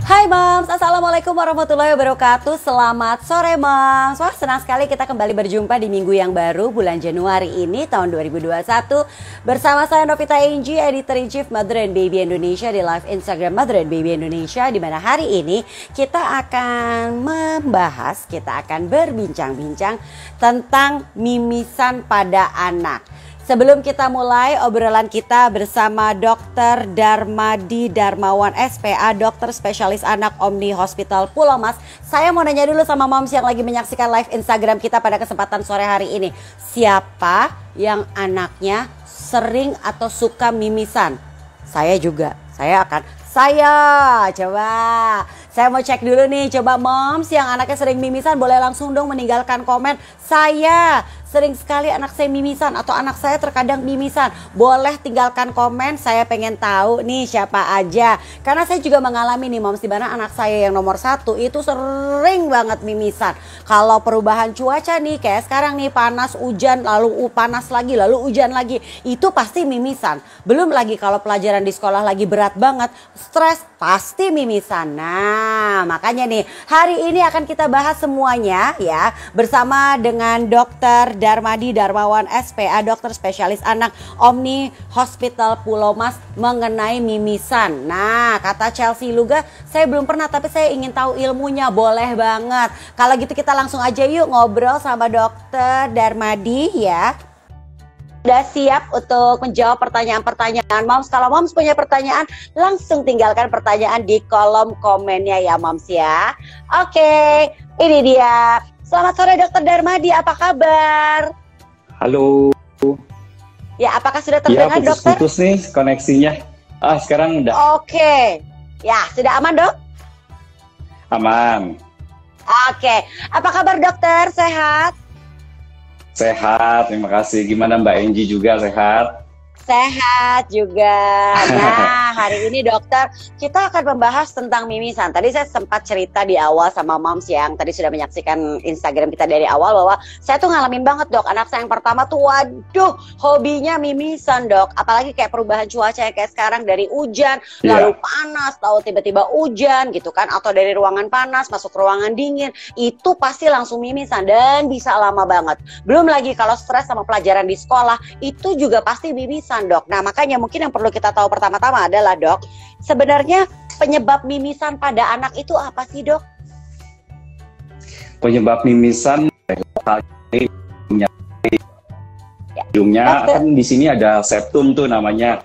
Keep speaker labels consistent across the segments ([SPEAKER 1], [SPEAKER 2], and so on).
[SPEAKER 1] Hai Moms, Assalamualaikum warahmatullahi wabarakatuh. Selamat sore Moms. Wah, senang sekali kita kembali berjumpa di minggu yang baru bulan Januari ini tahun 2021 bersama saya Novita Enji, Editor-in-Chief Mother and Baby Indonesia di live Instagram Mother and Baby Indonesia, di mana hari ini kita akan berbincang-bincang tentang mimisan pada anak. Sebelum kita mulai obrolan kita bersama Dr. Darmadi Darmawan SPA, dokter spesialis anak Omni Hospital Pulau Mas. Saya mau nanya dulu sama moms yang lagi menyaksikan live Instagram kita pada kesempatan sore hari ini. Siapa yang anaknya sering atau suka mimisan? Saya juga. Saya mau cek dulu nih. Coba moms yang anaknya sering mimisan boleh langsung dong meninggalkan komen. Saya sering sekali anak saya mimisan atau anak saya terkadang mimisan. Boleh tinggalkan komen, saya pengen tahu nih siapa aja. Karena saya juga mengalami nih moms, di mana anak saya yang nomor 1 itu sering banget mimisan. Kalau perubahan cuaca nih kayak sekarang nih, panas, hujan, lalu panas lagi, lalu hujan lagi, itu pasti mimisan. Belum lagi kalau pelajaran di sekolah lagi berat banget, stres, pasti mimisan. Nah, makanya nih hari ini akan kita bahas semuanya ya bersama dengan Dr. Darmadi Darmawan SPA, dokter spesialis anak Omni Hospital Pulau Mas mengenai mimisan. Nah, kata Chelsea Luga, saya belum pernah tapi saya ingin tahu ilmunya. Boleh banget. Kalau gitu kita langsung aja yuk ngobrol sama Dr. Darmadi ya. Udah siap untuk menjawab pertanyaan-pertanyaan moms? Kalau moms punya pertanyaan, langsung tinggalkan pertanyaan di kolom komennya ya moms ya. Oke, ini dia. Selamat sore Dr. Darmadi, apa kabar?
[SPEAKER 2] Halo.
[SPEAKER 1] Ya, apakah sudah terdengar
[SPEAKER 2] ya,
[SPEAKER 1] dokter?
[SPEAKER 2] Putus nih koneksinya. Sekarang udah.
[SPEAKER 1] Oke. Ya, sudah aman dok?
[SPEAKER 2] Aman.
[SPEAKER 1] Oke. Apa kabar dokter? Sehat?
[SPEAKER 2] Sehat, terima kasih. Gimana Mbak Enji juga sehat?
[SPEAKER 1] Sehat juga. Nah, hari ini dokter kita akan membahas tentang mimisan. Tadi saya sempat cerita di awal sama moms yang tadi sudah menyaksikan Instagram kita dari awal bahwa saya tuh ngalamin banget dok. Anak saya yang pertama tuh waduh hobinya mimisan dok. Apalagi kayak perubahan cuaca kayak sekarang, dari hujan lalu panas, tahu tiba-tiba hujan gitu kan, atau dari ruangan panas masuk ruangan dingin, itu pasti langsung mimisan dan bisa lama banget. Belum lagi kalau stres sama pelajaran di sekolah, itu juga pasti mimisan dok. Nah makanya mungkin yang perlu kita tahu pertama-tama adalah dok, sebenarnya penyebab mimisan pada anak itu apa sih dok?
[SPEAKER 2] Penyebab mimisan hidungnya kan di sini ada septum tuh namanya.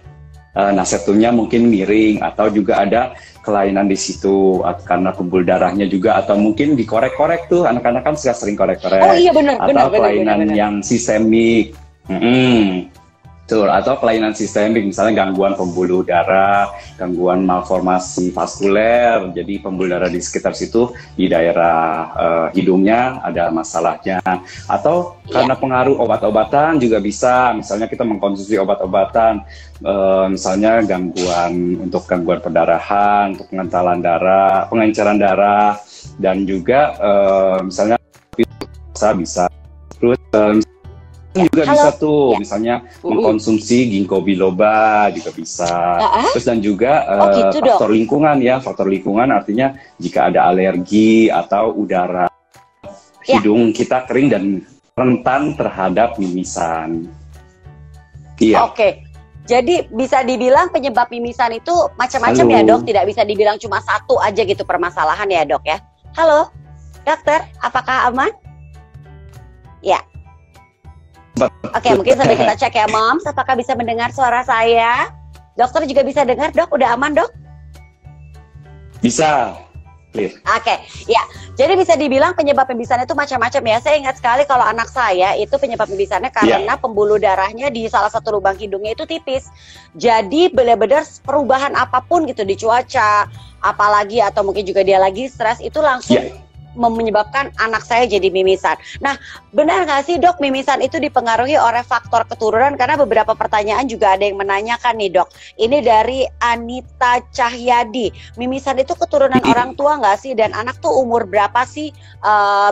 [SPEAKER 2] Nah septumnya mungkin miring atau juga ada kelainan di situ karena pembuluh darahnya juga, atau mungkin dikorek-korek tuh, anak-anak kan sering korek-korek.
[SPEAKER 1] Oh iya benar.
[SPEAKER 2] Atau kelainan yang sistemik. Betul, atau kelainan sistemik, misalnya gangguan pembuluh darah, gangguan malformasi vaskuler, jadi pembuluh darah di sekitar situ, di daerah hidungnya ada masalahnya. Atau karena pengaruh obat-obatan juga bisa, misalnya kita mengkonsumsi obat-obatan, misalnya untuk gangguan perdarahan, untuk pengentalan darah, pengenceran darah, dan juga misalnya bisa. Terus juga bisa tuh, misalnya mengkonsumsi ginkgo biloba juga bisa. Terus dan juga
[SPEAKER 1] gitu,
[SPEAKER 2] faktor lingkungan ya, faktor lingkungan artinya jika ada alergi atau udara hidung kita kering dan rentan terhadap mimisan. Iya.
[SPEAKER 1] Oke. Jadi bisa dibilang penyebab mimisan itu macam-macam ya dok, tidak bisa dibilang cuma satu aja gitu permasalahan ya dok ya. Halo dokter, apakah aman? Ya. Oke, mungkin sambil kita cek ya moms, apakah bisa mendengar suara saya? Dokter juga bisa dengar dok, udah aman dok?
[SPEAKER 2] Bisa, clear.
[SPEAKER 1] Oke, ya. Jadi bisa dibilang penyebab mimisan itu macam-macam ya. Saya ingat sekali kalau anak saya itu penyebab mimisannya karena pembuluh darahnya di salah satu lubang hidungnya itu tipis. Jadi benar-benar perubahan apapun gitu di cuaca, apalagi atau mungkin juga dia lagi stres, itu langsung menyebabkan anak saya jadi mimisan. Nah, benar nggak sih dok, mimisan itu dipengaruhi oleh faktor keturunan? Karena beberapa pertanyaan juga ada yang menanyakan nih dok. Ini dari Anita Cahyadi. Mimisan itu keturunan orang tua nggak sih? Dan anak tuh umur berapa sih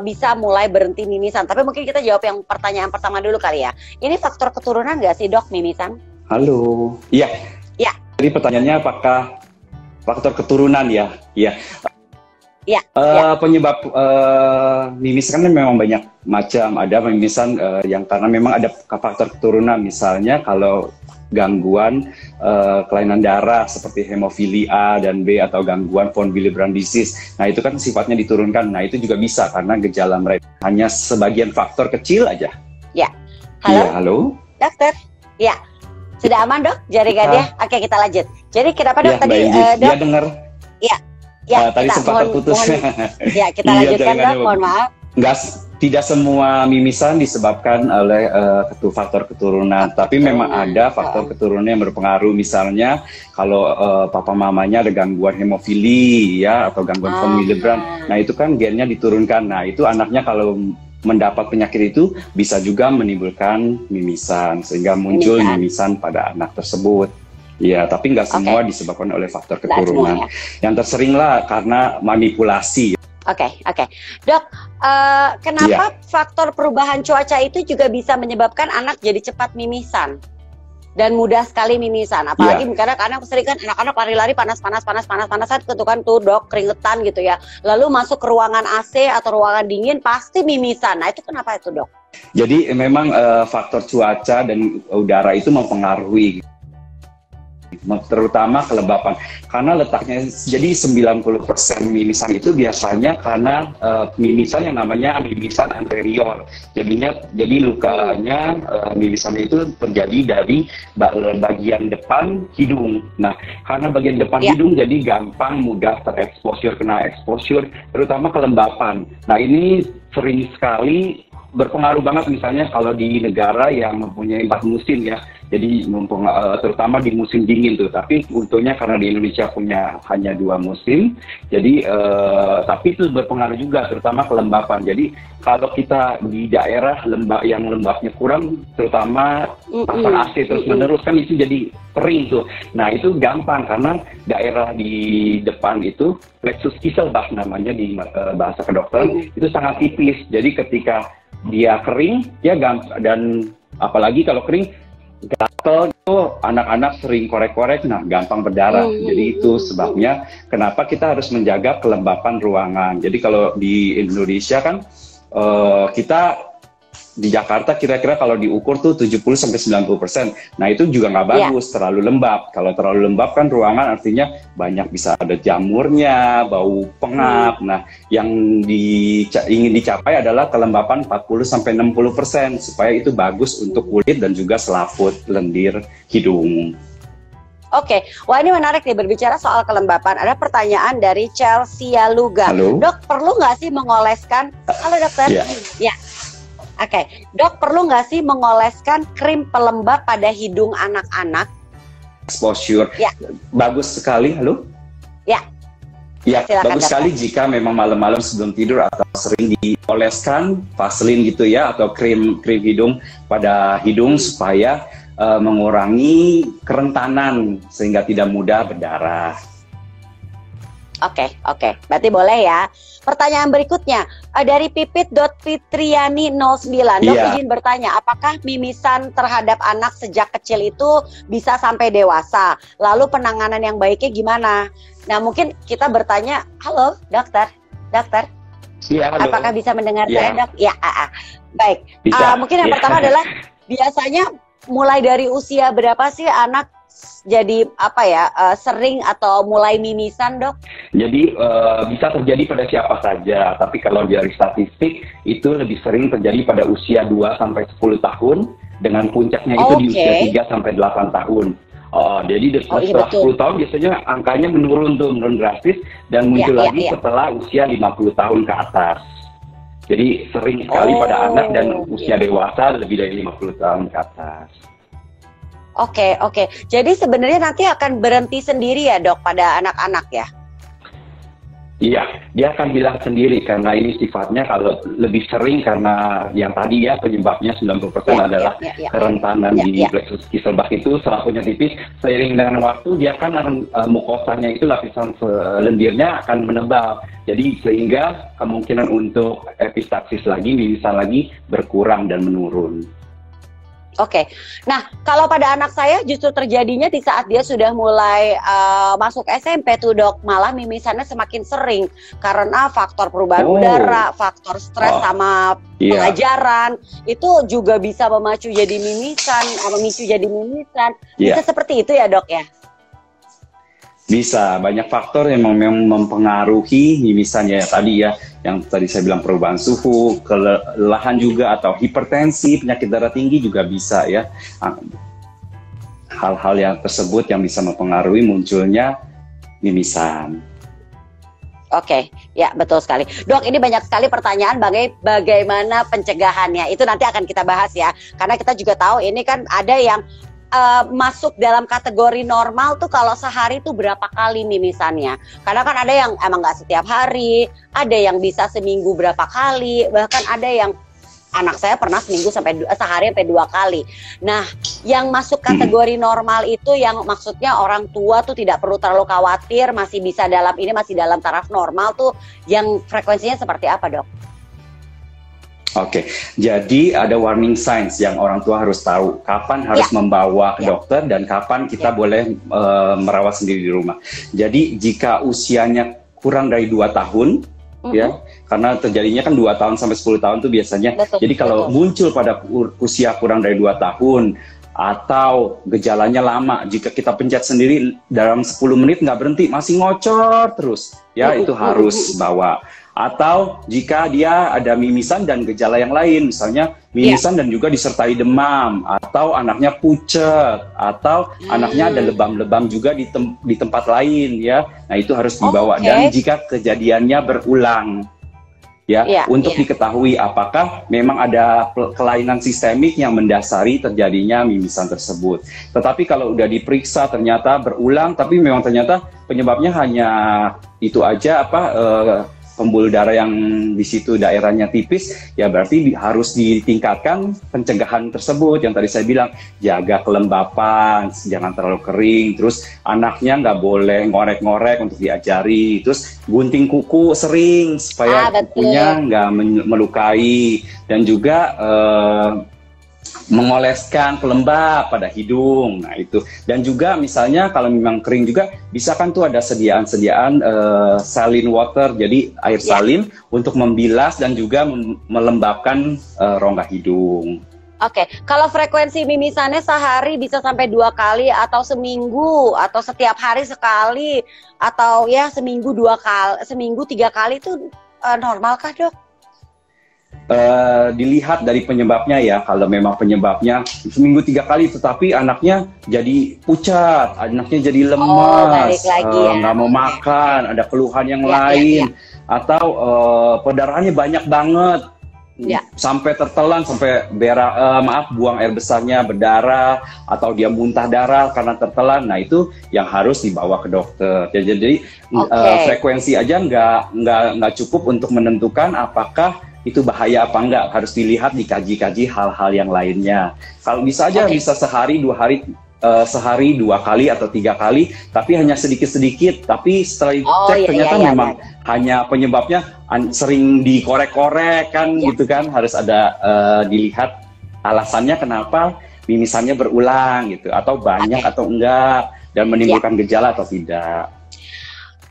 [SPEAKER 1] bisa mulai berhenti mimisan? Tapi mungkin kita jawab yang pertanyaan pertama dulu kali ya. Ini faktor keturunan nggak sih dok, mimisan?
[SPEAKER 2] Halo. Iya.
[SPEAKER 1] Ya.
[SPEAKER 2] Jadi pertanyaannya apakah faktor keturunan ya. Ya.
[SPEAKER 1] Ya, ya.
[SPEAKER 2] Penyebab mimisan kan memang banyak macam. Ada mimisan yang karena memang ada faktor keturunan. Misalnya kalau gangguan kelainan darah seperti hemofili A dan B atau gangguan von Willebrand disease. Nah itu kan sifatnya diturunkan. Nah itu juga bisa karena gejala mereka hanya sebagian faktor kecil aja.
[SPEAKER 1] Ya. Halo.
[SPEAKER 2] Ya, halo.
[SPEAKER 1] Dokter. Ya. Sudah aman dok jaringannya? Oke kita lanjut. Jadi kenapa dok
[SPEAKER 2] Ya,
[SPEAKER 1] tadi
[SPEAKER 2] Dok? Ya dengar.
[SPEAKER 1] Ya. Ya,
[SPEAKER 2] tadi sempat terputus.
[SPEAKER 1] Ya, kita lanjutkan dok, mohon maaf.
[SPEAKER 2] Tidak semua mimisan disebabkan oleh faktor keturunan, tapi memang ada faktor keturunan yang berpengaruh. Misalnya kalau papa mamanya ada gangguan hemofili ya atau gangguan von Willebrand, nah itu kan gennya diturunkan. Nah itu anaknya kalau mendapat penyakit itu bisa juga menimbulkan mimisan sehingga muncul mimisan pada anak tersebut. Ya, tapi nggak semua disebabkan oleh faktor keturunan. Yang tersering lah karena manipulasi.
[SPEAKER 1] Oke. Dok, kenapa faktor perubahan cuaca itu juga bisa menyebabkan anak jadi cepat mimisan? Dan mudah sekali mimisan. Apalagi kadang-kadang sering kan anak-anak lari-lari panas-panasan tuh dok, keringetan gitu ya. Lalu masuk ke ruangan AC atau ruangan dingin pasti mimisan. Nah itu kenapa itu dok?
[SPEAKER 2] Jadi memang faktor cuaca dan udara itu mempengaruhi. Terutama kelembapan karena letaknya jadi 90% mimisan itu biasanya karena mimisan yang namanya mimisan anterior. Jadi lukanya mimisan itu terjadi dari bagian depan hidung. Nah, karena bagian depan hidung jadi gampang mudah kena exposure terutama kelembapan. Nah, ini sering sekali berpengaruh banget misalnya kalau di negara yang mempunyai 4 musim ya. Jadi terutama di musim dingin tuh. Tapi untungnya karena di Indonesia punya hanya 2 musim, jadi tapi itu berpengaruh juga terutama kelembapan. Jadi kalau kita di daerah yang lembabnya kurang, terutama pasang AC terus menerus kan itu jadi kering tuh. Nah itu gampang karena daerah di depan itu plexus Kieselbach namanya di bahasa kedokteran itu sangat tipis. Jadi ketika dia kering ya dan apalagi kalau kering gatal itu anak-anak sering korek-korek, nah gampang berdarah. Jadi itu sebabnya kenapa kita harus menjaga kelembapan ruangan. Jadi kalau di Indonesia kan kita di Jakarta kira-kira kalau diukur tuh 70-90%. Nah itu juga nggak bagus, terlalu lembab. Kalau terlalu lembab kan ruangan artinya banyak bisa ada jamurnya, bau pengap. Nah yang ingin dicapai adalah kelembapan 40-60% supaya itu bagus untuk kulit dan juga selaput, lendir, hidung.
[SPEAKER 1] Oke, wah ini menarik nih berbicara soal kelembapan. Ada pertanyaan dari Chelsea Luga.
[SPEAKER 2] Halo?
[SPEAKER 1] Dok, perlu nggak sih mengoleskan? Halo dokter. Ya. Oke, dok perlu nggak sih mengoleskan krim pelembab pada hidung anak-anak?
[SPEAKER 2] Exposure, bagus sekali. Halo?
[SPEAKER 1] Ya.
[SPEAKER 2] Ya,
[SPEAKER 1] silakan,
[SPEAKER 2] bagus sekali jika memang malam-malam sebelum tidur atau sering dioleskan Vaseline gitu ya atau krim hidung pada hidung supaya mengurangi kerentanan sehingga tidak mudah berdarah.
[SPEAKER 1] Oke. Berarti boleh ya. Pertanyaan berikutnya dari pipit.fitriani09. Dok izin bertanya, apakah mimisan terhadap anak sejak kecil itu bisa sampai dewasa? Lalu penanganan yang baiknya gimana? Nah mungkin kita bertanya, halo dokter.
[SPEAKER 2] Ya, halo.
[SPEAKER 1] Apakah bisa mendengar saya dok? Ya, baik. Mungkin yang pertama adalah biasanya mulai dari usia berapa sih anak jadi sering atau mulai mimisan dok?
[SPEAKER 2] Jadi bisa terjadi pada siapa saja, tapi kalau dari statistik itu lebih sering terjadi pada usia 2-10 tahun dengan puncaknya itu di usia 3-8 tahun. Jadi setelah 10 tahun biasanya angkanya menurun drastis dan muncul lagi setelah usia 50 tahun ke atas. Jadi sering sekali pada anak dan usia dewasa lebih dari 50 tahun ke atas.
[SPEAKER 1] Oke. Jadi sebenarnya nanti akan berhenti sendiri ya dok pada anak-anak ya?
[SPEAKER 2] Iya, dia akan hilang sendiri karena ini sifatnya kalau lebih sering karena yang tadi ya penyebabnya 90% adalah kerentanan di plexus Kieselbach itu selakunya tipis. Seiring dengan waktu dia akan mukosanya itu lapisan lendirnya akan menebal. Jadi sehingga kemungkinan untuk epistaxis lagi, mimisan lagi berkurang dan menurun.
[SPEAKER 1] Oke. Nah, kalau pada anak saya justru terjadinya di saat dia sudah mulai masuk SMP tuh dok, malah mimisannya semakin sering karena faktor perubahan udara, faktor stres sama pelajaran itu juga bisa memicu jadi mimisan. Bisa seperti itu ya dok ya?
[SPEAKER 2] Bisa, banyak faktor yang memang mempengaruhi mimisannya tadi ya, yang tadi saya bilang perubahan suhu, kelelahan juga, atau hipertensi, penyakit darah tinggi juga bisa ya. Hal-hal yang tersebut yang bisa mempengaruhi munculnya mimisan.
[SPEAKER 1] Oke, ya betul sekali. Dok, ini banyak sekali pertanyaan bagaimana pencegahannya. Itu nanti akan kita bahas ya. Karena kita juga tahu ini kan ada yang masuk dalam kategori normal tuh kalau sehari tuh berapa kali mimisannya. Karena kan ada yang emang nggak setiap hari, ada yang bisa seminggu berapa kali, bahkan ada yang anak saya pernah sehari sampai 2 kali. Nah, yang masuk kategori normal itu yang maksudnya orang tua tuh tidak perlu terlalu khawatir, masih dalam taraf normal tuh, yang frekuensinya seperti apa dok?
[SPEAKER 2] Oke, jadi ada warning signs yang orang tua harus tahu kapan harus membawa ke dokter dan kapan kita boleh merawat sendiri di rumah. Jadi jika usianya kurang dari 2 tahun, ya, karena terjadinya kan 2 tahun sampai 10 tahun tuh biasanya. Jadi kalau muncul pada usia kurang dari 2 tahun atau gejalanya lama, jika kita pencet sendiri dalam 10 menit nggak berhenti, masih ngocor terus, ya itu harus bawa. Atau jika dia ada mimisan dan gejala yang lain, misalnya mimisan dan juga disertai demam, atau anaknya pucet, atau anaknya ada lebam-lebam juga di tempat lain, ya. Nah itu harus dibawa. Dan jika kejadiannya berulang, ya, untuk diketahui apakah memang ada kelainan sistemik yang mendasari terjadinya mimisan tersebut. Tetapi kalau udah diperiksa ternyata berulang, tapi memang ternyata penyebabnya hanya itu aja, pembuluh darah yang di situ daerahnya tipis, ya berarti harus ditingkatkan pencegahan tersebut yang tadi saya bilang, jaga kelembapan, jangan terlalu kering, terus anaknya nggak boleh ngorek-ngorek untuk diajari, terus gunting kuku sering supaya kukunya nggak melukai, dan juga mengoleskan pelembab pada hidung. Nah itu, dan juga misalnya kalau memang kering juga bisa kan tuh ada sediaan saline water, jadi air salin untuk membilas dan juga melembabkan rongga hidung.
[SPEAKER 1] Oke, kalau frekuensi mimisannya sehari bisa sampai 2 kali, atau seminggu, atau setiap hari sekali, atau ya seminggu 2 kali, seminggu 3 kali itu normalkah dok?
[SPEAKER 2] Dilihat dari penyebabnya ya. Kalau memang penyebabnya seminggu 3 kali tetapi anaknya jadi pucat, anaknya jadi lemas, nggak mau makan, ada keluhan yang lain, atau perdarahannya banyak banget, sampai tertelan, sampai buang air besarnya berdarah, atau dia muntah darah karena tertelan. Nah itu yang harus dibawa ke dokter. Jadi frekuensi aja nggak cukup untuk menentukan apakah itu bahaya apa enggak, harus dilihat, dikaji-kaji hal-hal yang lainnya. Kalau bisa aja bisa sehari 2 kali atau 3 kali, tapi hanya sedikit-sedikit, tapi setelah dicek ternyata memang hanya penyebabnya sering dikorek-korek kan, gitu kan, harus ada dilihat alasannya kenapa mimisannya berulang gitu, atau banyak atau enggak, dan menimbulkan gejala atau tidak.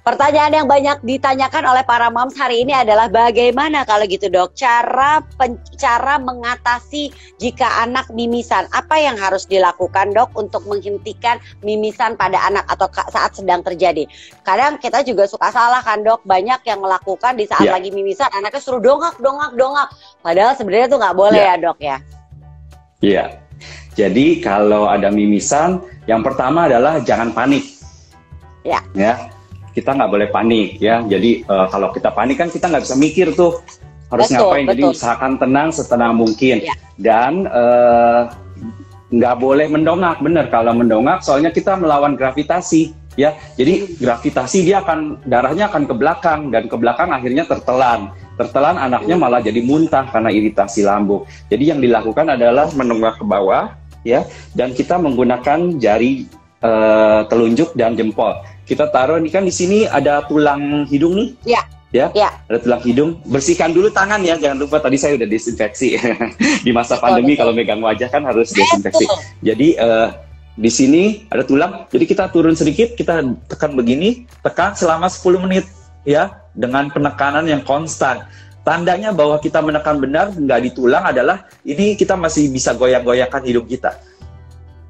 [SPEAKER 1] Pertanyaan yang banyak ditanyakan oleh para moms hari ini adalah bagaimana kalau gitu dok, cara mengatasi jika anak mimisan, apa yang harus dilakukan dok untuk menghentikan mimisan pada anak atau saat sedang terjadi? Kadang kita juga suka salah kan dok, banyak yang melakukan di saat lagi mimisan, anaknya suruh dongak, padahal sebenarnya itu nggak boleh ya dok ya?
[SPEAKER 2] Iya, jadi kalau ada mimisan, yang pertama adalah jangan panik. Ya. Kita nggak boleh panik ya. Jadi kalau kita panik kan kita nggak bisa mikir tuh harus ngapain. Jadi usahakan tenang setenang mungkin. Dan nggak boleh mendongak. Bener, kalau mendongak soalnya kita melawan gravitasi ya. Jadi gravitasi darahnya akan ke belakang, dan ke belakang akhirnya tertelan. Tertelan anaknya malah jadi muntah karena iritasi lambung. Jadi yang dilakukan adalah mendongak ke bawah ya, dan kita menggunakan jari telunjuk dan jempol. Kita taruh ini kan, di sini ada tulang hidung nih. Ya,
[SPEAKER 1] Ya.
[SPEAKER 2] ada tulang hidung. Bersihkan dulu tangan ya, jangan lupa tadi saya udah desinfeksi. Di masa
[SPEAKER 1] Betul,
[SPEAKER 2] pandemi
[SPEAKER 1] betul.
[SPEAKER 2] kalau megang wajah kan harus desinfeksi.
[SPEAKER 1] Betul.
[SPEAKER 2] Jadi di sini ada tulang. Jadi kita turun sedikit, kita tekan begini, tekan selama 10 menit ya, dengan penekanan yang konstan. Tandanya bahwa kita menekan benar, nggak di tulang adalah ini kita masih bisa goyang-goyangkan hidung kita.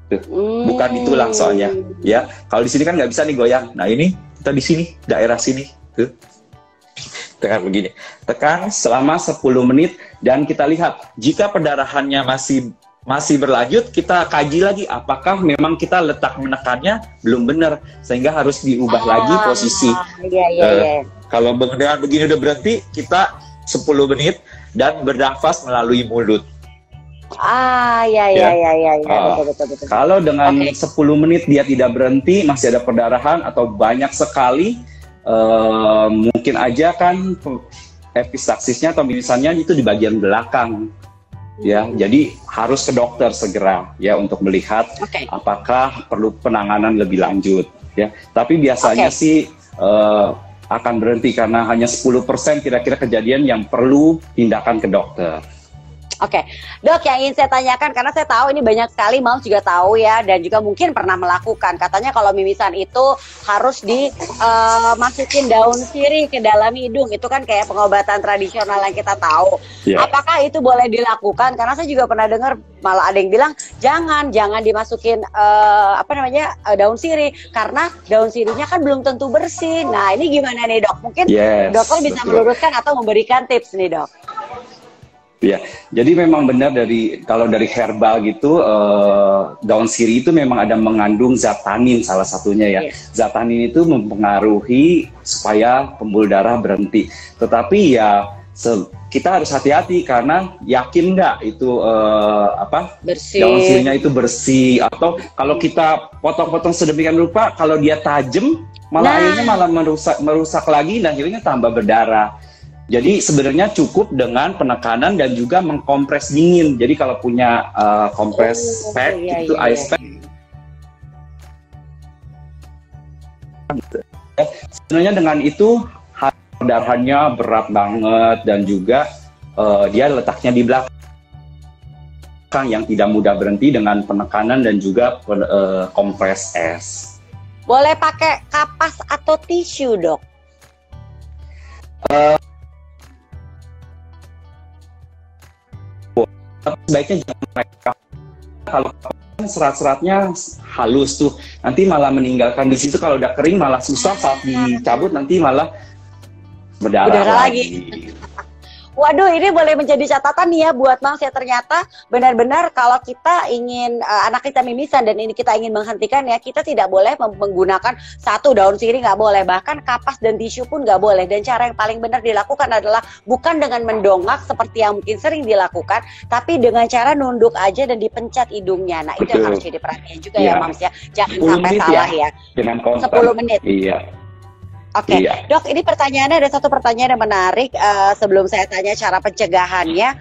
[SPEAKER 2] Tuh, bukan di tulang soalnya. Ya, kalau di sini kan nggak bisa nih goyang. Nah ini kita di sini, daerah sini. Tuh. Tekan begini, tekan selama 10 menit dan kita lihat jika perdarahannya masih berlanjut, kita kaji lagi apakah memang kita letak menekannya belum benar sehingga harus diubah lagi posisi.
[SPEAKER 1] Iya.
[SPEAKER 2] Kalau dengan begini udah berhenti, kita 10 menit dan bernafas melalui mulut.
[SPEAKER 1] Iya. Betul.
[SPEAKER 2] Kalau dengan
[SPEAKER 1] Oke.
[SPEAKER 2] 10 menit dia tidak berhenti, masih ada perdarahan atau banyak sekali, mungkin aja kan epistaksisnya atau mimisannya itu di bagian belakang ya, jadi harus ke dokter segera ya untuk melihat apakah perlu penanganan lebih lanjut ya. Tapi biasanya sih akan berhenti karena hanya 10% kira-kira kejadian yang perlu tindakan ke dokter.
[SPEAKER 1] Oke, Dok, yang ingin saya tanyakan karena saya tahu ini banyak sekali Moms juga tahu ya, dan juga mungkin pernah melakukan. Katanya kalau mimisan itu harus dimasukin daun sirih ke dalam hidung. Itu kan kayak pengobatan tradisional yang kita tahu.
[SPEAKER 2] Yeah.
[SPEAKER 1] Apakah itu boleh dilakukan? Karena saya juga pernah dengar malah ada yang bilang jangan dimasukin daun sirih karena daun sirihnya kan belum tentu bersih. Nah, ini gimana nih, Dok? Mungkin dokter bisa meluruskan atau memberikan tips nih, Dok.
[SPEAKER 2] Ya, jadi memang benar kalau dari herbal gitu, daun sirih itu memang ada mengandung zat tanin salah satunya ya. Zat tanin itu mempengaruhi supaya pembuluh darah berhenti. Tetapi ya kita harus hati-hati karena yakin nggak itu
[SPEAKER 1] bersih.
[SPEAKER 2] Daun sirihnya itu bersih, atau kalau kita potong-potong sedemikian rupa, kalau dia tajam malah akhirnya malah merusak lagi dan akhirnya tambah berdarah. Jadi sebenarnya cukup dengan penekanan dan juga mengkompres dingin. Jadi kalau punya kompres pack itu ice pack. Sebenarnya dengan itu darahnya berat banget dan juga dia letaknya di belakang yang tidak mudah berhenti dengan penekanan dan juga kompres es.
[SPEAKER 1] Boleh pakai kapas atau tisu, Dok?
[SPEAKER 2] Sebaiknya jangan mereka, kalau serat-seratnya halus tuh nanti malah meninggalkan di situ. Kalau udah kering malah susah saat dicabut, nanti malah berdarah lagi.
[SPEAKER 1] Waduh, ini boleh menjadi catatan nih ya buat Moms ya. Ternyata benar-benar kalau kita ingin anak kita mimisan dan ini kita ingin menghentikan ya, kita tidak boleh menggunakan satu daun sirih, nggak boleh, bahkan kapas dan tisu pun nggak boleh. Dan cara yang paling benar dilakukan adalah bukan dengan mendongak seperti yang mungkin sering dilakukan, tapi dengan cara nunduk aja dan dipencet hidungnya. Nah, itu yang harus jadi perhatian juga ya Moms ya, jangan sampai salah ya.
[SPEAKER 2] Dengan konstan.
[SPEAKER 1] 10 menit.
[SPEAKER 2] Iya.
[SPEAKER 1] Oke, Dok, ini pertanyaannya ada satu pertanyaan yang menarik sebelum saya tanya cara pencegahannya.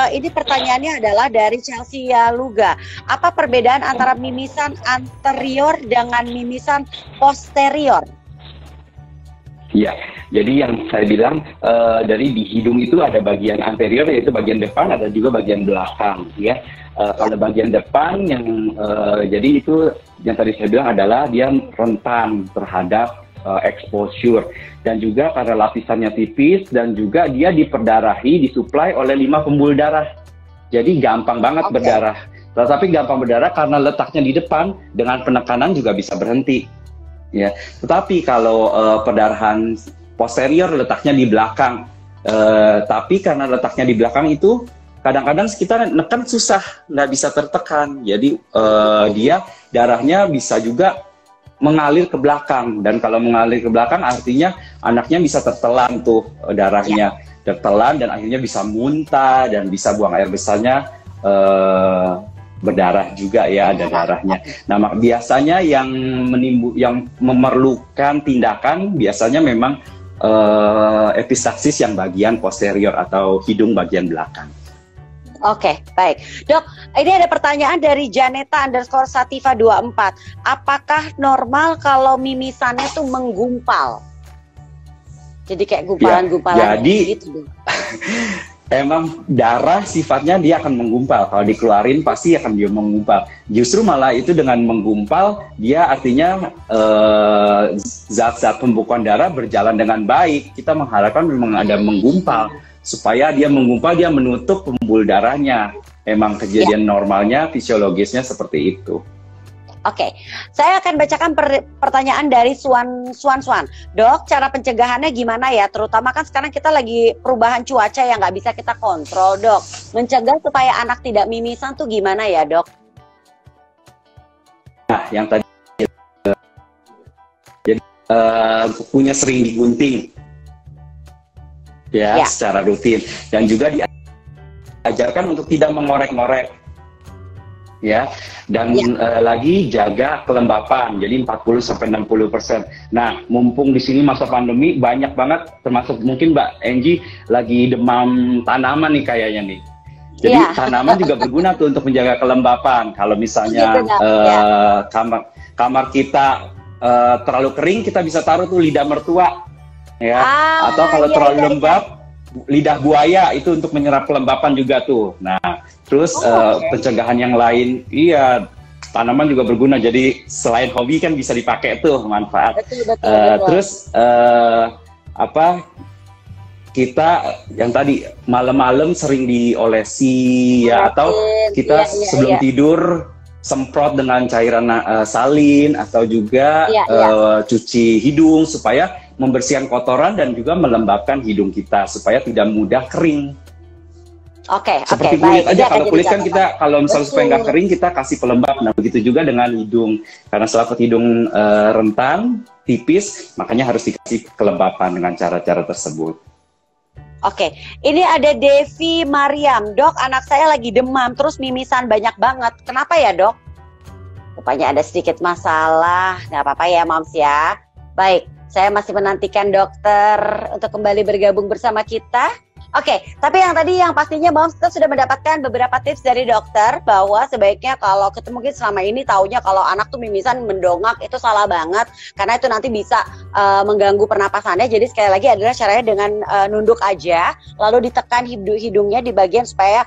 [SPEAKER 1] Ini pertanyaannya adalah dari Chelsea Luga. Apa perbedaan antara mimisan anterior dengan mimisan posterior?
[SPEAKER 2] Iya, jadi yang saya bilang dari di hidung itu ada bagian anterior yaitu bagian depan, ada juga bagian belakang ya. Kalau bagian depan yang jadi itu yang tadi saya bilang adalah dia rentan terhadap exposure, dan juga karena lapisannya tipis dan juga dia diperdarahi, disuplai oleh 5 pembuluh darah, jadi gampang banget berdarah. Tetapi gampang berdarah karena letaknya di depan, dengan penekanan juga bisa berhenti ya. Tetapi kalau perdarahan posterior letaknya di belakang, tapi karena letaknya di belakang itu kadang-kadang kita neken susah, nggak bisa tertekan, jadi dia darahnya bisa juga mengalir ke belakang, dan kalau mengalir ke belakang artinya anaknya bisa tertelan tuh darahnya, tertelan dan akhirnya bisa muntah dan bisa buang air besarnya berdarah juga ya, ada darahnya. Nah, biasanya yang memerlukan tindakan biasanya memang epistaksis yang bagian posterior atau hidung bagian belakang.
[SPEAKER 1] Oke, baik. Dok, ini ada pertanyaan dari Janeta_Sativa24. Apakah normal kalau mimisannya tuh menggumpal? Jadi kayak gumpalan-gumpalan
[SPEAKER 2] jadi
[SPEAKER 1] gitu dong.
[SPEAKER 2] emang darah sifatnya dia akan menggumpal. Kalau dikeluarin pasti akan dia menggumpal. Justru malah itu dengan menggumpal, dia artinya zat-zat pembekuan darah berjalan dengan baik. Kita mengharapkan memang ada menggumpal. Supaya dia menggumpal, dia menutup pembuluh darahnya. Emang kejadian normalnya, fisiologisnya seperti itu.
[SPEAKER 1] Oke, saya akan bacakan pertanyaan dari Swan. Dok, cara pencegahannya gimana ya? Terutama kan sekarang kita lagi perubahan cuaca yang nggak bisa kita kontrol, Dok. Mencegah supaya anak tidak mimisan tuh gimana ya, Dok?
[SPEAKER 2] Nah, yang tadi jadi kukunya sering digunting, ya, secara rutin, dan juga diajarkan untuk tidak mengorek-ngorek. Ya, dan lagi jaga kelembapan, jadi 40-60%. Nah, mumpung di sini masa pandemi banyak banget, termasuk mungkin Mbak Angie lagi demam tanaman nih kayaknya nih. Jadi tanaman juga berguna tuh untuk menjaga kelembapan. Kalau misalnya kamar kita terlalu kering, kita bisa taruh tuh lidah mertua, ya. Atau kalau terlalu lembab, lidah buaya itu untuk menyerap kelembapan juga tuh. Nah, terus pencegahan yang lain, tanaman juga berguna. Jadi selain hobi kan bisa dipakai tuh manfaat. Betul. Terus kita yang tadi malam-malam sering diolesi ya, atau kita sebelum tidur semprot dengan cairan salin, atau juga cuci hidung supaya membersihkan kotoran dan juga melembabkan hidung kita supaya tidak mudah kering. Seperti kulit aja, kalau kulit kan kita kalau misalnya supaya nggak kering kita kasih pelembab. Nah, begitu juga dengan hidung, karena selaput hidung rentan, tipis, makanya harus dikasih kelembapan dengan cara-cara tersebut.
[SPEAKER 1] Ini ada Devi Mariam. Dok, anak saya lagi demam terus mimisan banyak banget. Kenapa ya, Dok? Rupanya ada sedikit masalah. Nggak apa-apa ya, Moms ya. Baik, saya masih menantikan dokter untuk kembali bergabung bersama kita. Tapi yang pastinya Moms, kita sudah mendapatkan beberapa tips dari dokter bahwa sebaiknya kalau kita mungkin selama ini taunya kalau anak tuh mimisan mendongak, itu salah banget karena itu nanti bisa mengganggu pernapasannya. Jadi sekali lagi adalah caranya dengan nunduk aja, lalu ditekan hidungnya di bagian supaya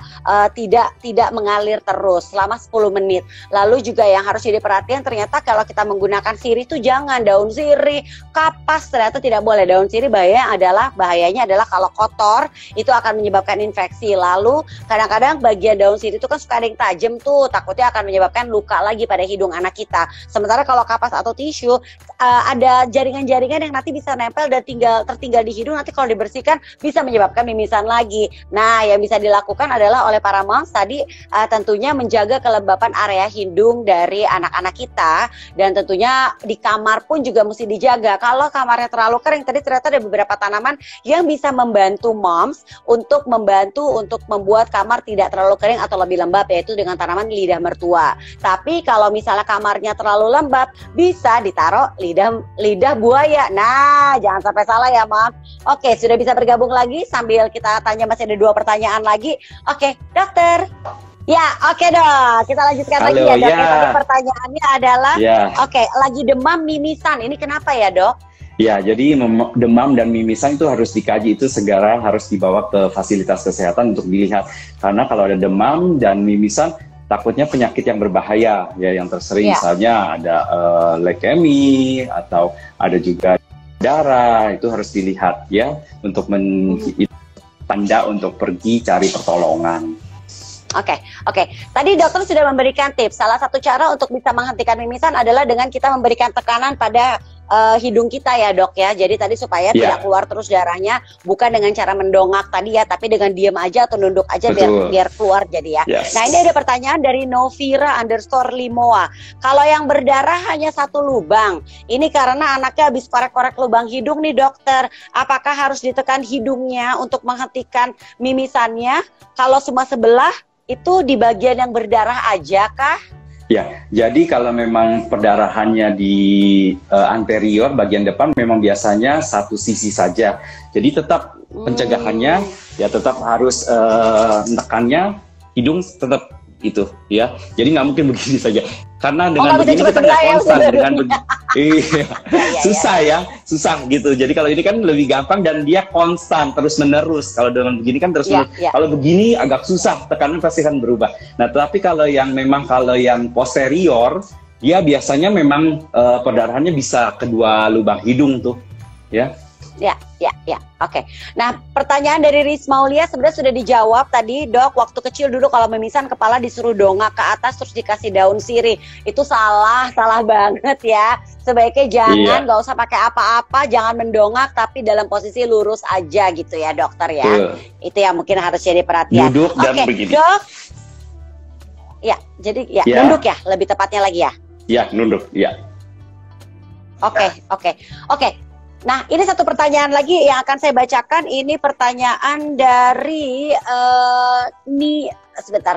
[SPEAKER 1] tidak mengalir terus selama 10 menit. Lalu juga yang harus jadi perhatian, ternyata kalau kita menggunakan sirih itu jangan daun sirih, kapas, ternyata tidak boleh. Daun sirih bahayanya adalah kalau kotor itu akan menyebabkan infeksi. Lalu kadang-kadang bagian daun sirih itu kan suka ada yang tajam tuh, takutnya akan menyebabkan luka lagi pada hidung anak kita. Sementara kalau kapas atau tisu ada jaringan-jaringan yang nanti bisa nempel dan tertinggal di hidung, nanti kalau dibersihkan bisa menyebabkan mimisan lagi. Nah, yang bisa dilakukan adalah oleh para moms tadi tentunya menjaga kelembapan area hidung dari anak-anak kita, dan tentunya di kamar pun juga mesti dijaga. Kalau kamarnya terlalu kering, tadi ternyata ada beberapa tanaman yang bisa membantu moms untuk membuat kamar tidak terlalu kering atau lebih lembab, yaitu dengan tanaman lidah mertua. Tapi kalau misalnya kamarnya terlalu lembab, bisa ditaruh lidah buaya. Nah, jangan sampai salah ya, Mam. Sudah bisa bergabung lagi sambil kita tanya, masih ada 2 pertanyaan lagi. Dokter. Dok. Kita lanjutkan lagi ya, Dok. Tadi pertanyaannya adalah, lagi demam mimisan. Ini kenapa ya, Dok?
[SPEAKER 2] Ya, jadi demam dan mimisan itu harus dikaji, itu segera harus dibawa ke fasilitas kesehatan untuk dilihat. Karena kalau ada demam dan mimisan, takutnya penyakit yang berbahaya, ya, yang tersering misalnya ada leukemi atau ada juga darah, itu harus dilihat ya untuk tanda untuk pergi cari pertolongan. Tadi dokter sudah memberikan tips. Salah satu cara untuk bisa menghentikan mimisan adalah dengan kita memberikan tekanan pada hidung kita ya, Dok ya. Jadi tadi supaya tidak keluar terus darahnya, bukan dengan cara mendongak tadi ya, tapi dengan diam aja atau nunduk aja biar keluar jadi ya. Nah, ini ada pertanyaan dari Novira_Limoa. Kalau yang berdarah hanya 1 lubang, ini karena anaknya habis korek-korek lubang hidung nih, dokter. Apakah harus ditekan hidungnya untuk menghentikan mimisannya? Kalau cuma sebelah, itu di bagian yang berdarah aja kah? Ya, jadi kalau memang perdarahannya di anterior bagian depan memang biasanya satu sisi saja. Jadi tetap pencegahannya ya tetap harus menekannya, hidung tetap itu ya. Jadi nggak mungkin begini saja. Karena
[SPEAKER 1] nggak
[SPEAKER 2] dengan
[SPEAKER 1] bisa
[SPEAKER 2] begini kita
[SPEAKER 1] cepet
[SPEAKER 2] nggak
[SPEAKER 1] sembuh ya,
[SPEAKER 2] konstan
[SPEAKER 1] udah.
[SPEAKER 2] dengan iya. Susah ya, susah gitu. Jadi kalau ini kan lebih gampang dan dia konstan terus menerus. Kalau dengan begini kan terus menerus. Kalau begini agak susah, tekanan pasti akan berubah. Nah, tapi kalau yang posterior, dia biasanya memang perdarahannya bisa kedua lubang hidung tuh, ya.
[SPEAKER 1] Ya. Oke. Nah, pertanyaan dari Risma Aulia sebenarnya sudah dijawab tadi, Dok. Waktu kecil dulu kalau mimisan kepala disuruh dongak ke atas terus dikasih daun sirih. Itu salah banget ya. Sebaiknya jangan, nggak usah pakai apa-apa, jangan mendongak tapi dalam posisi lurus aja gitu ya, dokter ya. Itu yang mungkin harus jadi perhatian.
[SPEAKER 2] Duduk dan begini.
[SPEAKER 1] Dok. Ya, jadi nunduk ya, lebih tepatnya lagi ya.
[SPEAKER 2] Ya, nunduk, ya.
[SPEAKER 1] Oke. Nah, ini satu pertanyaan lagi yang akan saya bacakan. Ini pertanyaan dari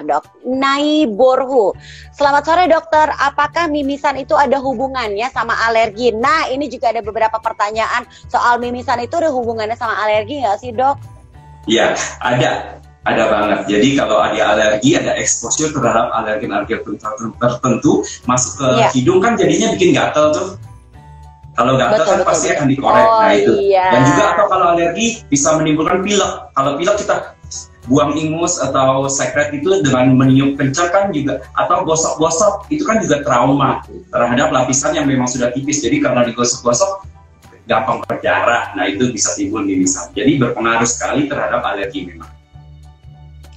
[SPEAKER 1] Dok. Nai Borhu. Selamat sore dokter, apakah mimisan itu ada hubungannya sama alergi? Nah, ini juga ada beberapa pertanyaan soal mimisan itu ada hubungannya sama alergi nggak sih, Dok?
[SPEAKER 3] Iya, ada banget. Jadi kalau ada alergi, ada exposure terhadap alergen-alergen tertentu masuk ke hidung kan jadinya bikin gatal tuh. Kalau gatal kan pasti akan dikorek. Nah itu. Dan juga atau kalau alergi bisa menimbulkan pilek. Kalau pilek kita buang ingus atau sekret itu dengan meniup kencang kan juga, atau gosok-gosok itu kan juga trauma terhadap lapisan yang memang sudah tipis. Jadi karena digosok-gosok gampang berdarah. Nah itu bisa timbul mimisan. Jadi berpengaruh sekali terhadap alergi memang.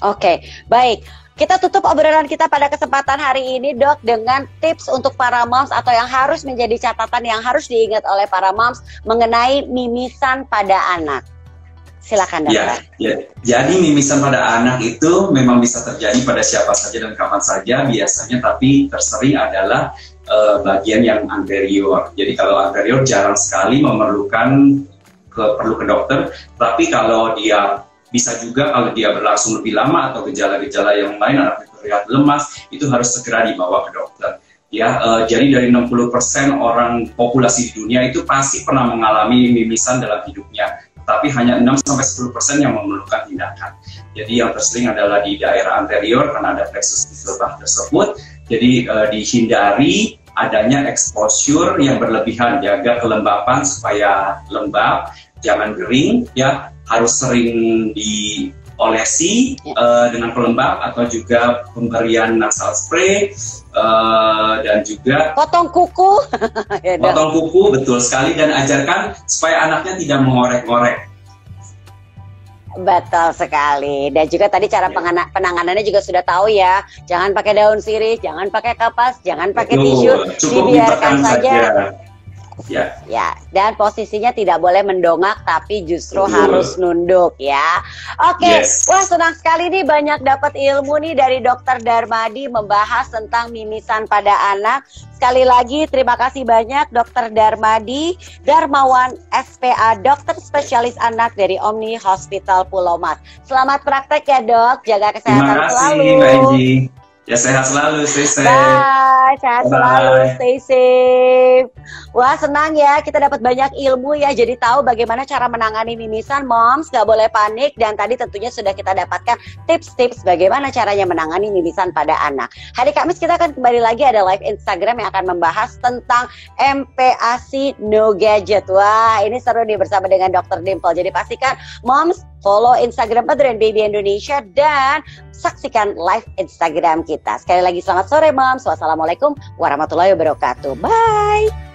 [SPEAKER 1] Oke, baik. Kita tutup obrolan kita pada kesempatan hari ini, Dok, dengan tips untuk para moms atau yang harus menjadi catatan yang harus diingat oleh para moms mengenai mimisan pada anak. Silakan, dokter.
[SPEAKER 3] Ya. Jadi mimisan pada anak itu memang bisa terjadi pada siapa saja dan kapan saja biasanya, tapi tersering adalah bagian yang anterior. Jadi kalau anterior jarang sekali perlu ke dokter, tapi kalau dia bisa juga kalau dia berlangsung lebih lama atau gejala-gejala yang lain, anaknya terlihat lemas, itu harus segera dibawa ke dokter. Jadi dari 60% orang populasi di dunia itu pasti pernah mengalami mimisan dalam hidupnya, tapi hanya 6-10% yang memerlukan tindakan. Jadi yang tersering adalah di daerah anterior karena ada plexus lebah tersebut. Jadi dihindari adanya exposure yang berlebihan, jaga kelembapan supaya lembab, jangan kering ya. Harus sering diolesi dengan pelembab atau juga pemberian nasal spray dan juga
[SPEAKER 1] potong kuku.
[SPEAKER 3] Potong kuku, betul sekali, dan ajarkan supaya anaknya tidak mengorek-ngorek.
[SPEAKER 1] Betul sekali. Dan juga tadi cara penanganannya juga sudah tahu ya. Jangan pakai daun sirih, jangan pakai kapas, jangan pakai tisu, dibiarkan saja. Ya, dan posisinya tidak boleh mendongak tapi justru harus nunduk ya. Oke. Wah, senang sekali nih banyak dapat ilmu nih dari Dokter Darmadi membahas tentang mimisan pada anak. Sekali lagi terima kasih banyak Dokter Darmadi Darmawan SPA, dokter spesialis anak dari Omni Hospital Pulau Mas. Selamat praktek ya, Dok. Jaga kesehatan selalu.
[SPEAKER 3] Terima kasih, Mbak Enji. Ya, sehat selalu, stay safe.
[SPEAKER 1] Bye, sehat selalu, stay safe. Wah, senang ya, kita dapat banyak ilmu ya, jadi tahu bagaimana cara menangani mimisan. Moms, gak boleh panik, dan tadi tentunya sudah kita dapatkan tips-tips bagaimana caranya menangani mimisan pada anak. Hari Kamis kita akan kembali lagi, ada live Instagram yang akan membahas tentang MPASI No Gadget. Wah, ini seru nih bersama dengan Dr. Dimple. Jadi pastikan Moms follow Instagram Mother and Baby Indonesia dan saksikan live Instagram kita. Sekali lagi selamat sore Moms. Wassalamualaikum warahmatullahi wabarakatuh. Bye.